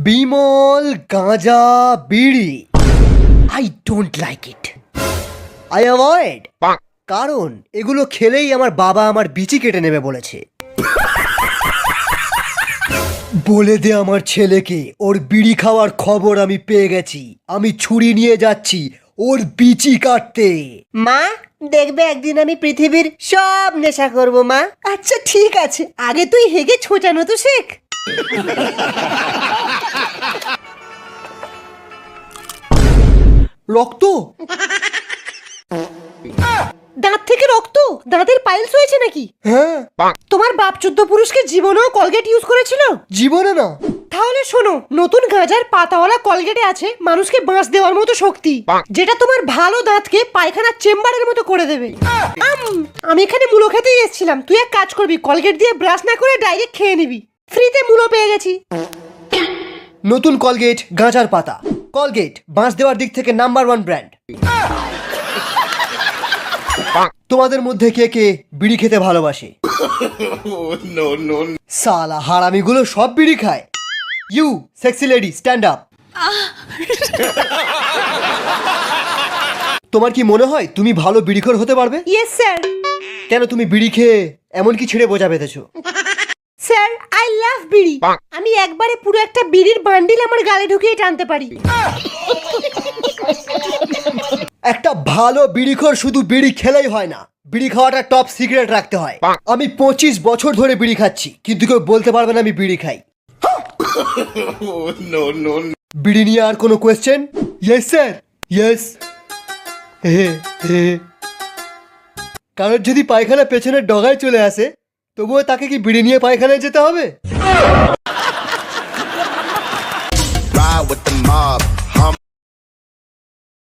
বিমল গাঁজা বিড়ি I don't like it, I avoid. কারণ এগুলো খেলেই আমার বাবা আমার বিচি কেটে নেবে বলেছে। বলে দে আমার ছেলেকে ওর বিড়ি খাওয়ার খবর আমি পেয়ে গেছি, আমি ছুরি নিয়ে যাচ্ছি ওর বিচি কাটতে। মা দেখবে একদিন আমি পৃথিবীর সব নেশা করব মা। আচ্ছা ঠিক আছে, আগে তুই হেগে ছোঁচানো তো শেখ। রক্ত, দাঁত থেকে রক্ত? দাঁতের পাইলস হয়েছে নাকি? হ্যাঁ। তোমার বাপ 14 পুরুষকে জীবনেও কলগেট ইউজ করেছিল? জীবনে না। তাহলে শোনো, নতুন গাঁজার পাতাওয়ালা কলগেটে আছে মানুষকে বাঁশ দেওয়ার মতো শক্তি, যেটা তোমার ভালো দাঁতকে পায়খানার চেম্বারের মতো করে দেবে। আমি এখানে মূলো খেতেই এসেছিলাম, তুই এক কাজ করবি, কলগেট দিয়ে ব্রাশ না করে ডাইরেক্ট খেয়ে নিবি, ফ্রিতে মূলো পেয়ে গেছি। নতুন কলগেট গাঁজার পাতা। কলগেট বাঁশ দেওয়ার দিক থেকে নাম্বার 1 ব্র্যান্ড। তোমাদের মধ্যে কে কে বিড়ি খেতে ভালোবাসে? সালা হারামিগুলো সব বিড়ি খায়। You sexy lady stand up. তোমার কি মনে হয় তুমি ভালো বিড়িখোর হতে পারবে? Yes sir. কেন তুমি বিড়ি খেয়ে এমন কি ছিঁড়ে বোঝা বেঁধেছো? স্যার আই লাভ বিড়ি, আমি একবারে পুরো একটা বিড়ির বান্ডিল আমার গালে ঢুকিয়ে টানতে পারি। একটা ভালো বিড়িখোর শুধু বিড়ি খেলেই হয় না, বিড়ি খাওয়াটা টপ সিক্রেট রাখতে হয়। আমি 25 বছর ধরে বিড়ি খাচ্ছি, কিন্তু কেউ বলতে পারবে না আমি বিড়ি খাই। বিড়ি নিয়ে আর কোনো কোয়েশ্চেন? Yes sir, yes. কারোর যদি পায়খানা পেছনের ডগায় চলে আসে, তবুও তাকে কি বিড়ি নিয়ে পায়খানায় যেতে হবে? Ride with the mob,